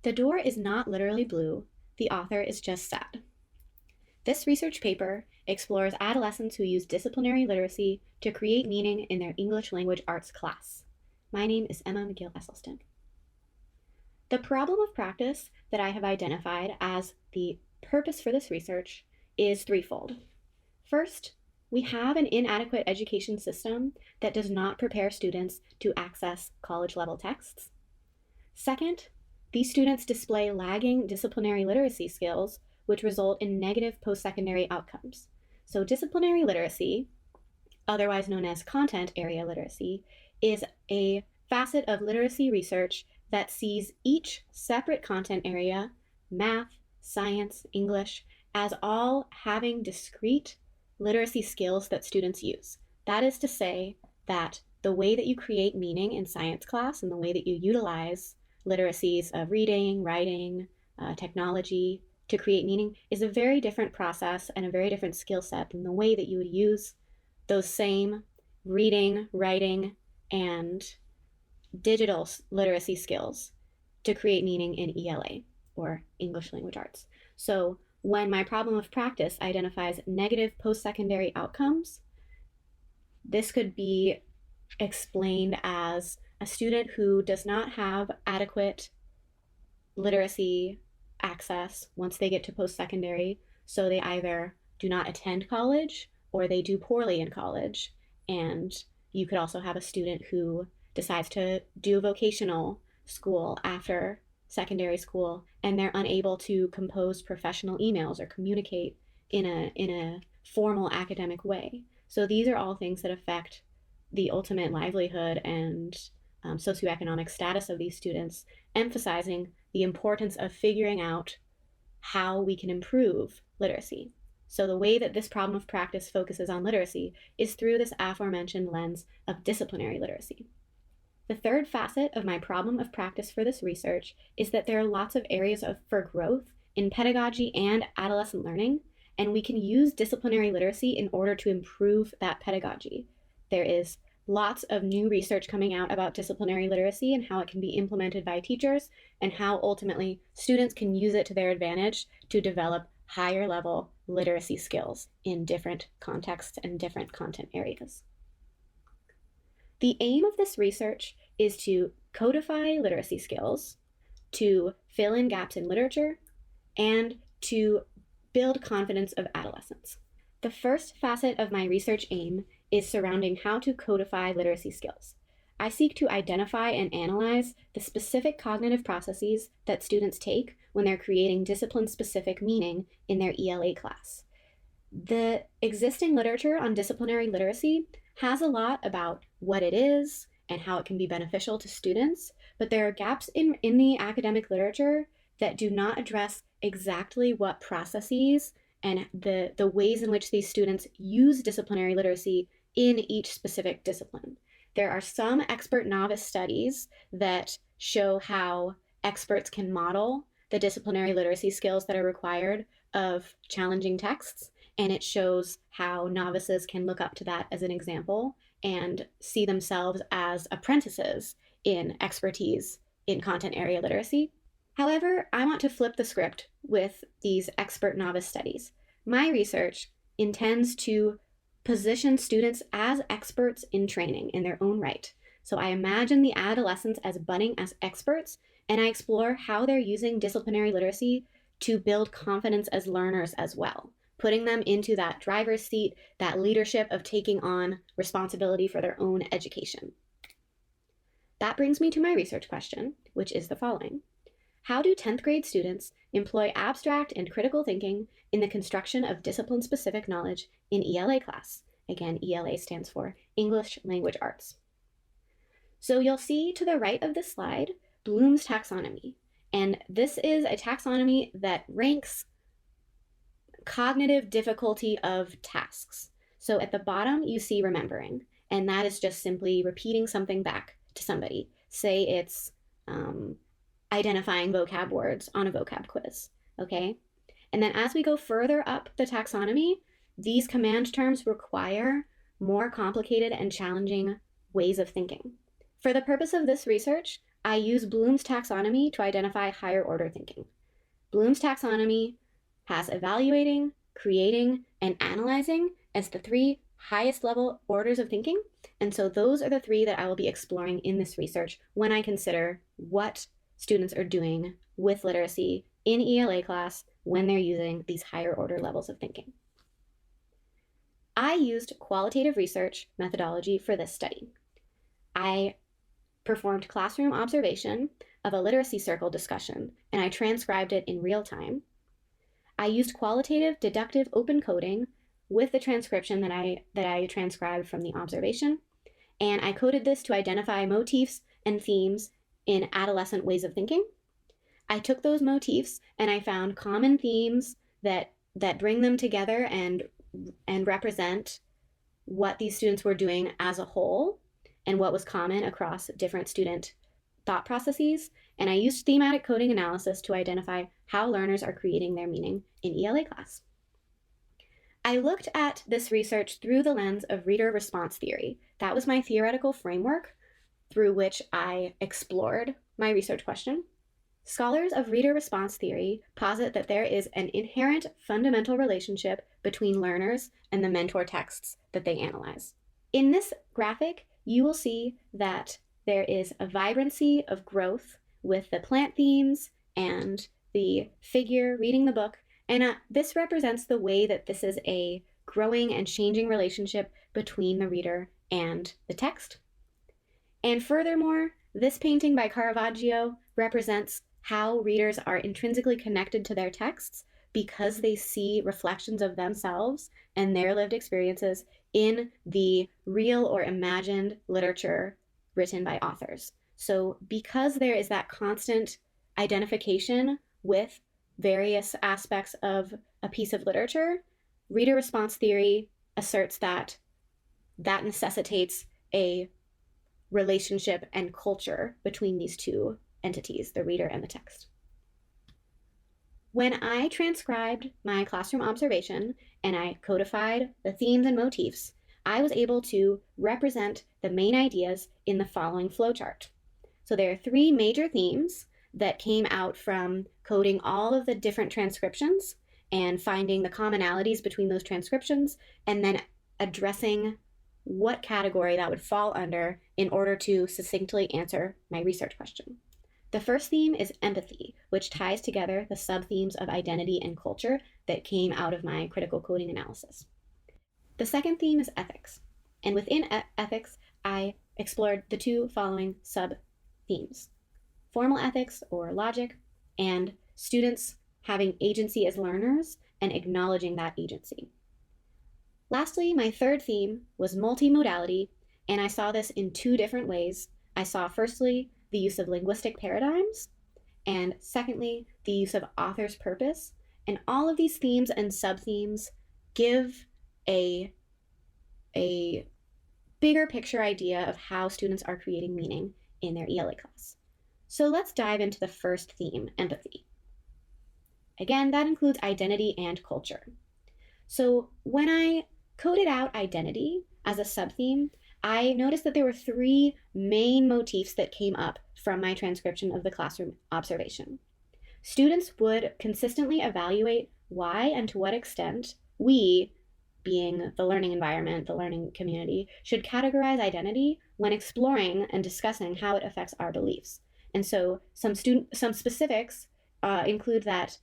The door is not literally blue, the author is just sad. This research paper explores adolescents who use disciplinary literacy to create meaning in their English language arts class. My name is Macgill Esselstyn. The problem of practice that I have identified as the purpose for this research is threefold. First, we have an inadequate education system that does not prepare students to access college-level texts. Second, these students display lagging disciplinary literacy skills, which result in negative post-secondary outcomes. So disciplinary literacy, otherwise known as content area literacy, is a facet of literacy research that sees each separate content area, math, science, English, as all having discrete literacy skills that students use. That is to say that the way that you create meaning in science class and the way that you utilize literacies of reading, writing, technology to create meaning is a very different process and a very different skill set than the way that you would use those same reading, writing, and digital literacy skills to create meaning in ELA, or English Language Arts. So when my problem of practice identifies negative post-secondary outcomes, this could be explained as a student who does not have adequate literacy access once they get to post-secondary, so they either do not attend college or they do poorly in college. And you could also have a student who decides to do vocational school after secondary school, and they're unable to compose professional emails or communicate in a formal academic way. So these are all things that affect the ultimate livelihood and socioeconomic status of these students, emphasizing the importance of figuring out how we can improve literacy. So the way that this problem of practice focuses on literacy is through this aforementioned lens of disciplinary literacy. The third facet of my problem of practice for this research is that there are lots of areas for growth in pedagogy and adolescent learning, and we can use disciplinary literacy in order to improve that pedagogy. There is lots of new research coming out about disciplinary literacy and how it can be implemented by teachers and how ultimately students can use it to their advantage to develop higher level literacy skills in different contexts and different content areas. The aim of this research is to codify literacy skills, to fill in gaps in literature, and to build confidence of adolescents. The first facet of my research aim is surrounding how to codify literacy skills. I seek to identify and analyze the specific cognitive processes that students take when they're creating discipline-specific meaning in their ELA class. The existing literature on disciplinary literacy has a lot about what it is and how it can be beneficial to students, but there are gaps in the academic literature that do not address exactly what processes and the ways in which these students use disciplinary literacy in each specific discipline. There are some expert novice studies that show how experts can model the disciplinary literacy skills that are required of challenging texts, and it shows how novices can look up to that as an example and see themselves as apprentices in expertise in content area literacy. However, I want to flip the script with these expert novice studies. My research intends to position students as experts in training in their own right. So I imagine the adolescents as budding as experts, and I explore how they're using disciplinary literacy to build confidence as learners as well, putting them into that driver's seat, that leadership of taking on responsibility for their own education. That brings me to my research question, which is the following. How do 10th grade students employ abstract and critical thinking in the construction of discipline-specific knowledge in ELA class? Again, ELA stands for English Language Arts. So you'll see to the right of this slide, Bloom's taxonomy. And this is a taxonomy that ranks cognitive difficulty of tasks. So at the bottom, you see remembering, and that is just simply repeating something back to somebody. Say it's identifying vocab words on a vocab quiz, okay? And then as we go further up the taxonomy, these command terms require more complicated and challenging ways of thinking. For the purpose of this research, I use Bloom's taxonomy to identify higher order thinking. Bloom's taxonomy has evaluating, creating, and analyzing as the three highest level orders of thinking. And so those are the three that I will be exploring in this research when I consider what students are doing with literacy in ELA class when they're using these higher order levels of thinking. I used qualitative research methodology for this study. I performed classroom observation of a literacy circle discussion, and I transcribed it in real time. I used qualitative deductive open coding with the transcription that I transcribed from the observation, and I coded this to identify motifs and themes in adolescent ways of thinking. I took those motifs and I found common themes that bring them together and represent what these students were doing as a whole and what was common across different student thought processes. And I used thematic coding analysis to identify how learners are creating their meaning in ELA class. I looked at this research through the lens of reader response theory. That was my theoretical framework through which I explored my research question. Scholars of reader response theory posit that there is an inherent fundamental relationship between learners and the mentor texts that they analyze. In this graphic, you will see that there is a vibrancy of growth with the plant themes and the figure reading the book, and this represents the way that this is a growing and changing relationship between the reader and the text. And furthermore, this painting by Caravaggio represents how readers are intrinsically connected to their texts because they see reflections of themselves and their lived experiences in the real or imagined literature written by authors. So because there is that constant identification with various aspects of a piece of literature, reader response theory asserts that that necessitates a relationship and culture between these two entities, the reader and the text. When I transcribed my classroom observation and I codified the themes and motifs, I was able to represent the main ideas in the following flowchart. So there are three major themes that came out from coding all of the different transcriptions and finding the commonalities between those transcriptions, and then addressing what category that would fall under in order to succinctly answer my research question. The first theme is empathy, which ties together the sub-themes of identity and culture that came out of my critical coding analysis. The second theme is ethics, and within ethics, I explored the two following sub-themes: formal ethics or logic, and students having agency as learners and acknowledging that agency. Lastly, my third theme was multimodality, and I saw this in two different ways. I saw firstly the use of linguistic paradigms, and secondly, the use of author's purpose. And all of these themes and sub-themes give a bigger picture idea of how students are creating meaning in their ELA class. So let's dive into the first theme, empathy. Again, that includes identity and culture. So when I coded out identity as a sub-theme, I noticed that there were three main motifs that came up from my transcription of the classroom observation. Students would consistently evaluate why and to what extent we, being the learning environment, the learning community, should categorize identity when exploring and discussing how it affects our beliefs. And so some specifics include that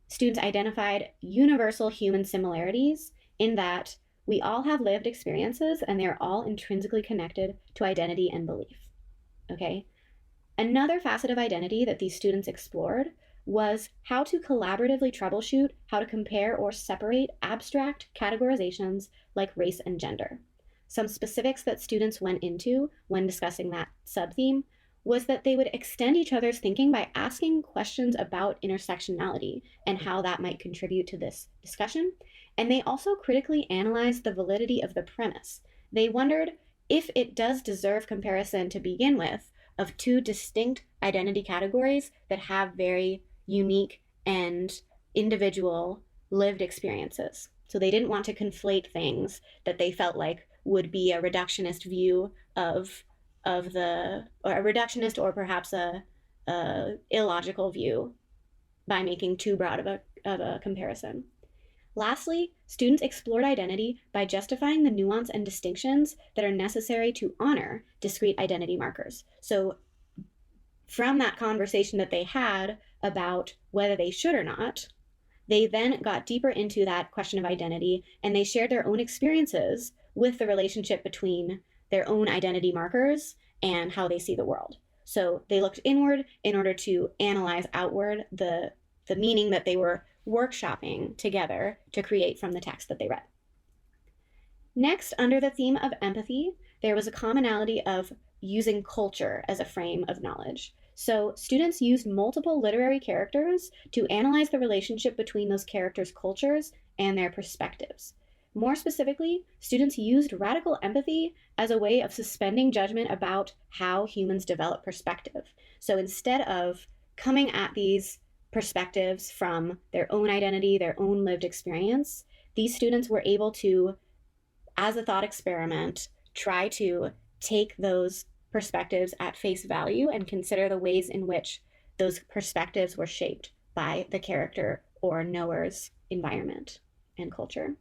students identified universal human similarities in that we all have lived experiences and they're all intrinsically connected to identity and belief, okay? Another facet of identity that these students explored was how to collaboratively troubleshoot, how to compare or separate abstract categorizations like race and gender. Some specifics that students went into when discussing that sub-theme was that they would extend each other's thinking by asking questions about intersectionality and how that might contribute to this discussion. And they also critically analyzed the validity of the premise. They wondered if it does deserve comparison to begin with of two distinct identity categories that have very unique and individual lived experiences. So they didn't want to conflate things that they felt like would be a reductionist view of or a reductionist or perhaps a illogical view by making too broad of a comparison. Lastly, students explored identity by justifying the nuance and distinctions that are necessary to honor discrete identity markers. So from that conversation that they had about whether they should or not, they then got deeper into that question of identity, and they shared their own experiences with the relationship between their own identity markers and how they see the world. So they looked inward in order to analyze outward the meaning that they were workshopping together to create from the text that they read. Next, under the theme of empathy, there was a commonality of using culture as a frame of knowledge. So students used multiple literary characters to analyze the relationship between those characters' cultures and their perspectives. More specifically, students used radical empathy as a way of suspending judgment about how humans develop perspective. So instead of coming at these perspectives from their own identity, their own lived experience, these students were able to, as a thought experiment, try to take those perspectives at face value and consider the ways in which those perspectives were shaped by the character or knower's environment and culture.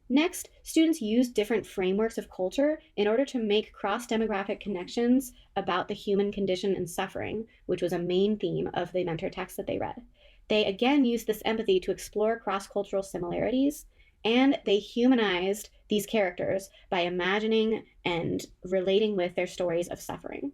Next, students used different frameworks of culture in order to make cross-demographic connections about the human condition and suffering, which was a main theme of the mentor text that they read. They again used this empathy to explore cross-cultural similarities, and they humanized these characters by imagining and relating with their stories of suffering.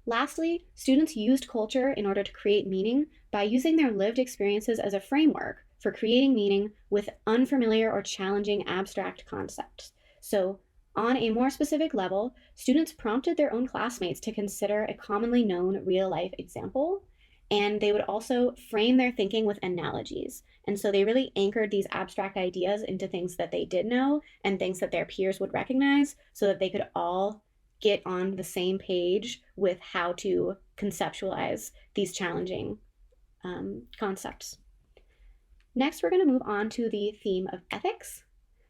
Lastly, students used culture in order to create meaning by using their lived experiences as a framework for creating meaning with unfamiliar or challenging abstract concepts. So, on a more specific level, students prompted their own classmates to consider a commonly known real-life example, and they would also frame their thinking with analogies. And so they really anchored these abstract ideas into things that they did know and things that their peers would recognize so that they could all get on the same page with how to conceptualize these challenging concepts. Next, we're going to move on to the theme of ethics.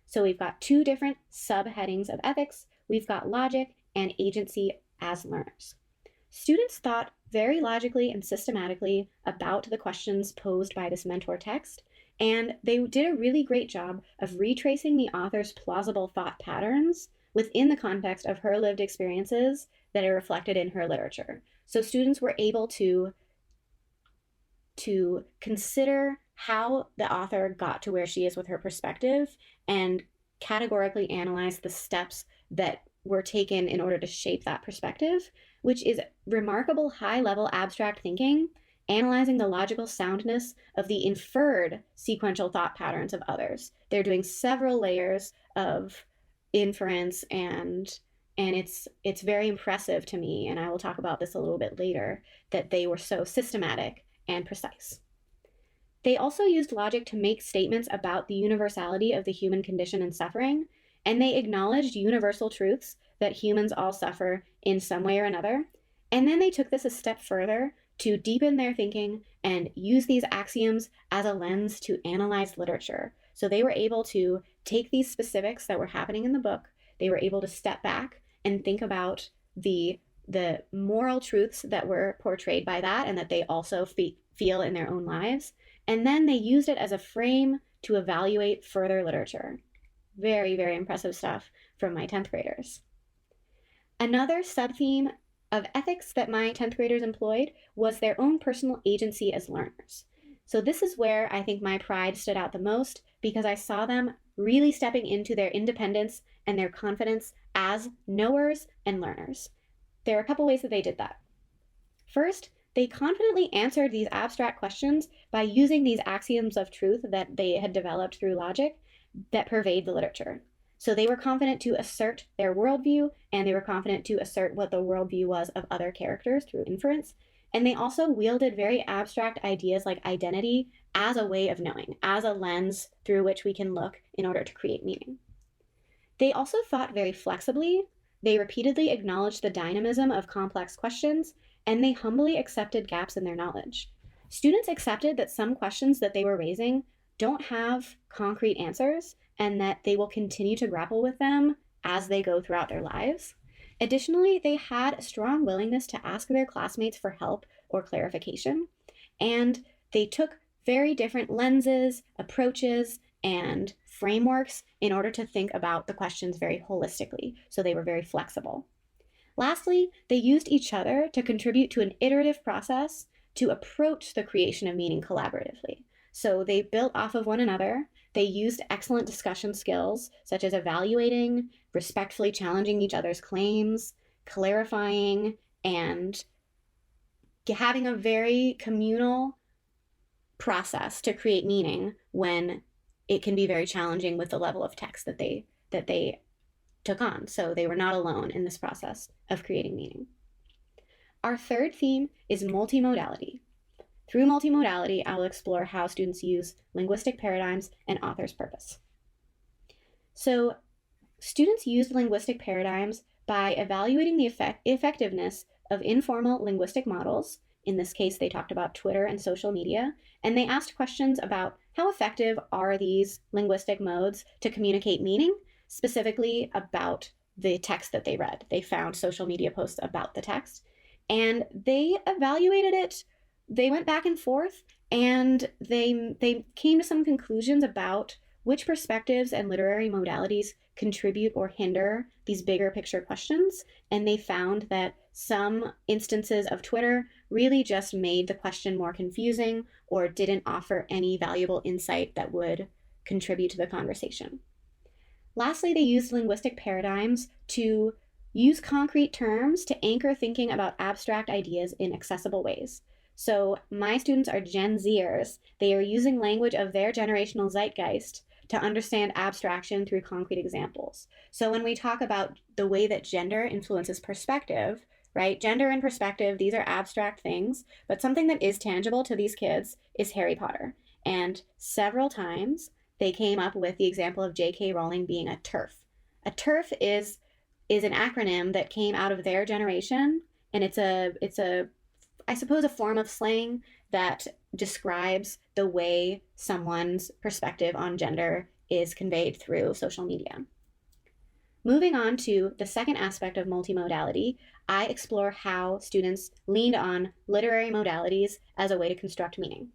So we've got two different subheadings of ethics. We've got logic and agency as learners. Students thought very logically and systematically about the questions posed by this mentor text, and they did a really great job of retracing the author's plausible thought patterns within the context of her lived experiences that are reflected in her literature. So students were able to consider how the author got to where she is with her perspective and categorically analyze the steps that were taken in order to shape that perspective, which is remarkable high-level abstract thinking, analyzing the logical soundness of the inferred sequential thought patterns of others. They're doing several layers of inference, and it's very impressive to me, and I will talk about this a little bit later, that they were so systematic and precise. They also used logic to make statements about the universality of the human condition and suffering, and they acknowledged universal truths that humans all suffer in some way or another. And then they took this a step further to deepen their thinking and use these axioms as a lens to analyze literature. So they were able to take these specifics that were happening in the book, they were able to step back and think about the moral truths that were portrayed by that and that they also feel in their own lives. And then they used it as a frame to evaluate further literature. Very, very impressive stuff from my 10th graders. Another subtheme of ethics that my 10th graders employed was their own personal agency as learners. So this is where I think my pride stood out the most, because I saw them really stepping into their independence and their confidence as knowers and learners. There are a couple ways that they did that. First, they confidently answered these abstract questions by using these axioms of truth that they had developed through logic that pervade the literature. So they were confident to assert their worldview, and they were confident to assert what the worldview was of other characters through inference. And they also wielded very abstract ideas like identity as a way of knowing, as a lens through which we can look in order to create meaning. They also thought very flexibly. They repeatedly acknowledged the dynamism of complex questions, and they humbly accepted gaps in their knowledge. Students accepted that some questions that they were raising don't have concrete answers, and that they will continue to grapple with them as they go throughout their lives. Additionally, they had a strong willingness to ask their classmates for help or clarification, and they took very different lenses, approaches, and frameworks in order to think about the questions very holistically, so they were very flexible. Lastly, they used each other to contribute to an iterative process to approach the creation of meaning collaboratively. So they built off of one another. They used excellent discussion skills, such as evaluating, respectfully challenging each other's claims, clarifying, and having a very communal process to create meaning when it can be very challenging with the level of text that they took on. So they were not alone in this process of creating meaning. Our third theme is multimodality. Through multimodality, I will explore how students use linguistic paradigms and author's purpose. So students used linguistic paradigms by evaluating the effectiveness of informal linguistic models. In this case, they talked about Twitter and social media, and they asked questions about how effective are these linguistic modes to communicate meaning, specifically about the text that they read. They found social media posts about the text, and they evaluated it. They went back and forth, and they came to some conclusions about which perspectives and literary modalities contribute or hinder these bigger picture questions. And they found that some instances of Twitter really just made the question more confusing or didn't offer any valuable insight that would contribute to the conversation. Lastly, they used linguistic paradigms to use concrete terms to anchor thinking about abstract ideas in accessible ways. So my students are Gen Zers. They are using language of their generational zeitgeist to understand abstraction through concrete examples. So when we talk about the way that gender influences perspective, right? Gender and perspective, these are abstract things, but something that is tangible to these kids is Harry Potter. And several times they came up with the example of J.K. Rowling being a TERF. A TERF is an acronym that came out of their generation, and it's a I suppose a form of slang that describes the way someone's perspective on gender is conveyed through social media. Moving on to the second aspect of multimodality, I explore how students leaned on literary modalities as a way to construct meaning.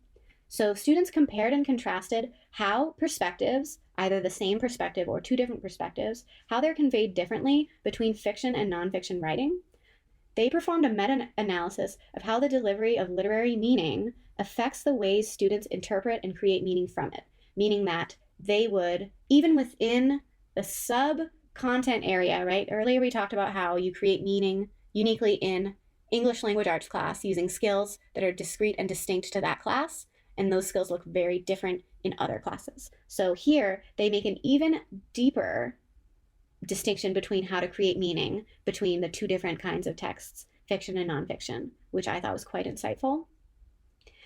So students compared and contrasted how perspectives, either the same perspective or two different perspectives, how they're conveyed differently between fiction and nonfiction writing. They performed a meta-analysis of how the delivery of literary meaning affects the ways students interpret and create meaning from it, meaning that they would, even within the sub-content area, right? Earlier we talked about how you create meaning uniquely in English language arts class using skills that are discrete and distinct to that class, and those skills look very different in other classes. So here, they make an even deeper distinction between how to create meaning between the two different kinds of texts, fiction and nonfiction, which I thought was quite insightful.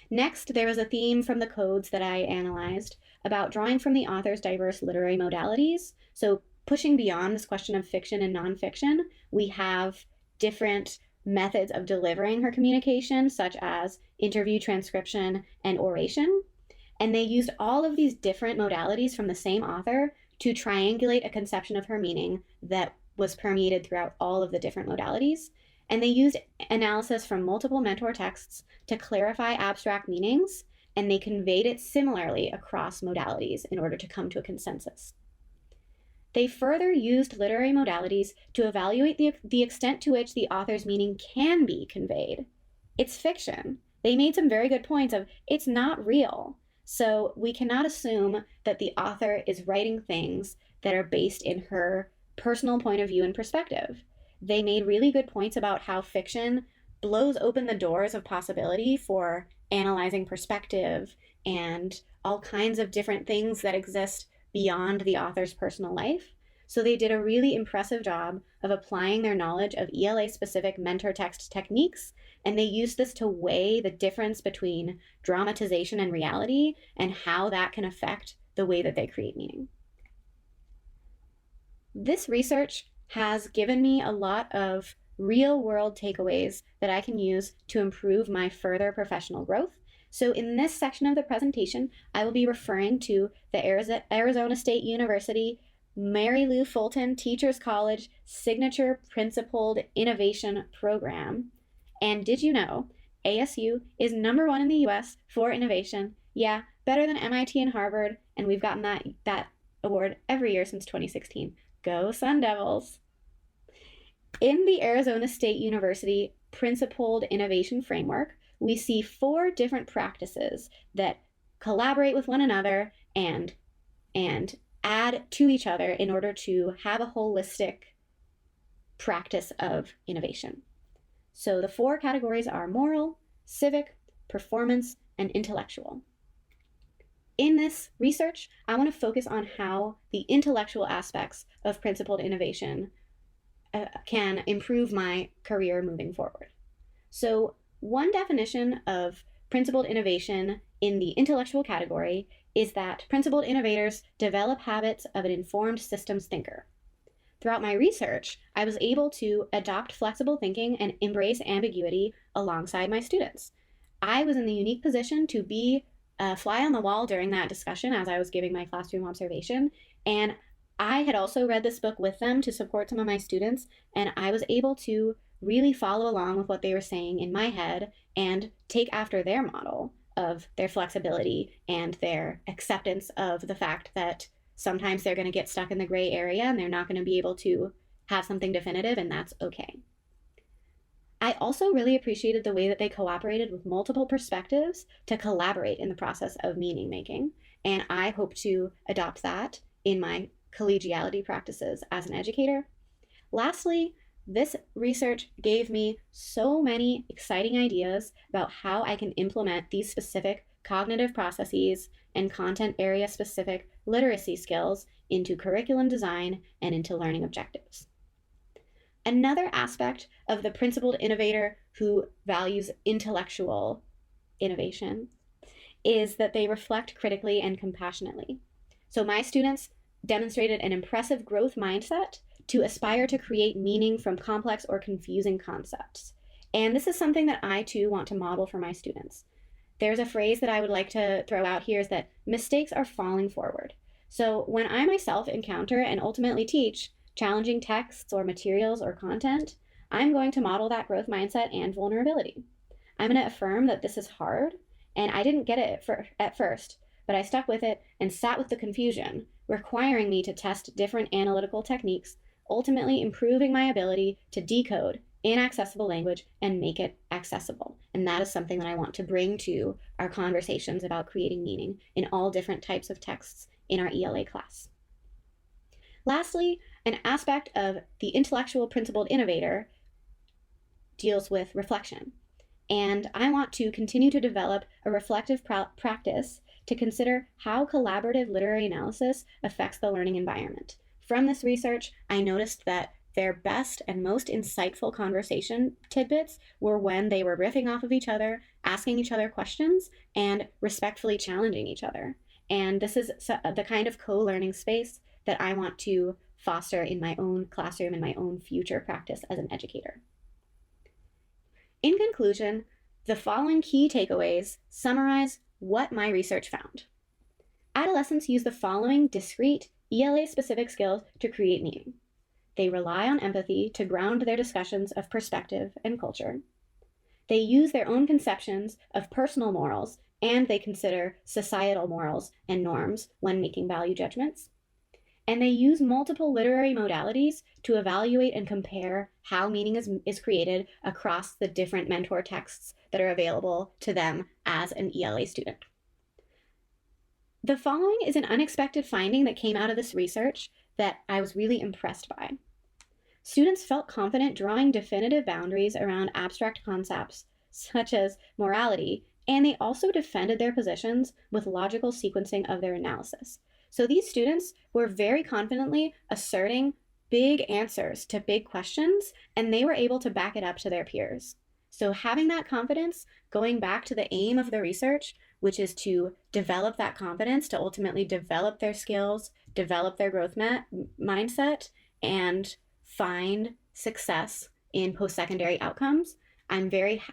Next, there was a theme from the codes that I analyzed about drawing from the author's diverse literary modalities. So pushing beyond this question of fiction and nonfiction, we have different methods of delivering her communication, such as interview, transcription, and oration. And they used all of these different modalities from the same author to triangulate a conception of her meaning that was permeated throughout all of the different modalities. And they used analysis from multiple mentor texts to clarify abstract meanings, and they conveyed it similarly across modalities in order to come to a consensus. They further used literary modalities to evaluate the extent to which the author's meaning can be conveyed. It's fiction. They made some very good points of it's not real. So we cannot assume that the author is writing things that are based in her personal point of view and perspective. They made really good points about how fiction blows open the doors of possibility for analyzing perspective and all kinds of different things that exist beyond the author's personal life. So they did a really impressive job of applying their knowledge of ELA-specific mentor text techniques, and they used this to weigh the difference between dramatization and reality and how that can affect the way that they create meaning. This research has given me a lot of real-world takeaways that I can use to improve my further professional growth. So in this section of the presentation, I will be referring to the Arizona State University Mary Lou Fulton Teachers College Signature Principled Innovation Program. And did you know ASU is #1 in the US for innovation? Yeah, better than MIT and Harvard, and we've gotten that award every year since 2016. Go Sun Devils! In the Arizona State University Principled Innovation Framework, we see 4 different practices that collaborate with one another and add to each other in order to have a holistic practice of innovation. So the 4 categories are moral, civic, performance, and intellectual. In this research, I want to focus on how the intellectual aspects of principled innovation can improve my career moving forward. So one definition of principled innovation in the intellectual category is that principled innovators develop habits of an informed systems thinker. Throughout my research, I was able to adopt flexible thinking and embrace ambiguity alongside my students. I was in the unique position to be a fly on the wall during that discussion as I was giving my classroom observation, and I had also read this book with them to support some of my students, and I was able to really follow along with what they were saying in my head and take after their model of their flexibility and their acceptance of the fact that sometimes they're going to get stuck in the gray area and they're not going to be able to have something definitive, and that's okay. I also really appreciated the way that they cooperated with multiple perspectives to collaborate in the process of meaning making, and I hope to adopt that in my collegiality practices as an educator. Lastly, this research gave me so many exciting ideas about how I can implement these specific cognitive processes and content area specific literacy skills into curriculum design and into learning objectives. Another aspect of the principled innovator who values intellectual innovation is that they reflect critically and compassionately. So my students demonstrated an impressive growth mindset to aspire to create meaning from complex or confusing concepts. And this is something that I too want to model for my students. There's a phrase that I would like to throw out here is that mistakes are falling forward. So when I myself encounter and ultimately teach challenging texts or materials or content, I'm going to model that growth mindset and vulnerability. I'm going to affirm that this is hard, and I didn't get it at first, but I stuck with it and sat with the confusion, requiring me to test different analytical techniques, ultimately improving my ability to decode inaccessible language and make it accessible. And that is something that I want to bring to our conversations about creating meaning in all different types of texts in our ELA class. Lastly, an aspect of the intellectual principled innovator deals with reflection. And I want to continue to develop a reflective practice to consider how collaborative literary analysis affects the learning environment. From this research, I noticed that their best and most insightful conversation tidbits were when they were riffing off of each other, asking each other questions, and respectfully challenging each other. And this is the kind of co-learning space that I want to foster in my own classroom and my own future practice as an educator. In conclusion, the following key takeaways summarize what my research found. Adolescents use the following discrete ELA-specific skills to create meaning. They rely on empathy to ground their discussions of perspective and culture. They use their own conceptions of personal morals, and they consider societal morals and norms when making value judgments. And they use multiple literary modalities to evaluate and compare how meaning is created across the different mentor texts that are available to them as an ELA student. The following is an unexpected finding that came out of this research that I was really impressed by. Students felt confident drawing definitive boundaries around abstract concepts such as morality, and they also defended their positions with logical sequencing of their analysis. So these students were very confidently asserting big answers to big questions, and they were able to back it up to their peers. So having that confidence, going back to the aim of the research, which is to develop that confidence, to ultimately develop their skills, develop their growth mindset, and find success in post-secondary outcomes. I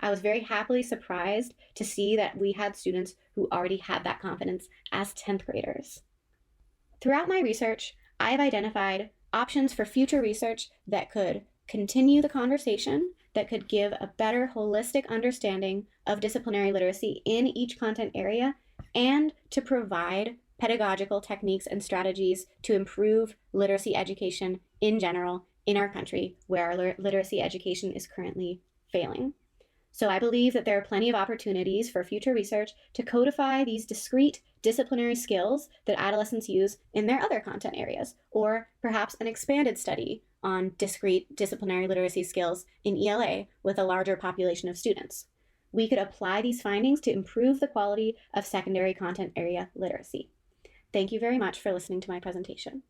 was very happily surprised to see that we had students who already had that confidence as 10th graders. Throughout my research, I've identified options for future research that could continue the conversation, that could give a better holistic understanding of disciplinary literacy in each content area, and to provide pedagogical techniques and strategies to improve literacy education in general in our country, where our literacy education is currently failing. So I believe that there are plenty of opportunities for future research to codify these discrete disciplinary skills that adolescents use in their other content areas, or perhaps an expanded study on discrete disciplinary literacy skills in ELA with a larger population of students. We could apply these findings to improve the quality of secondary content area literacy. Thank you very much for listening to my presentation.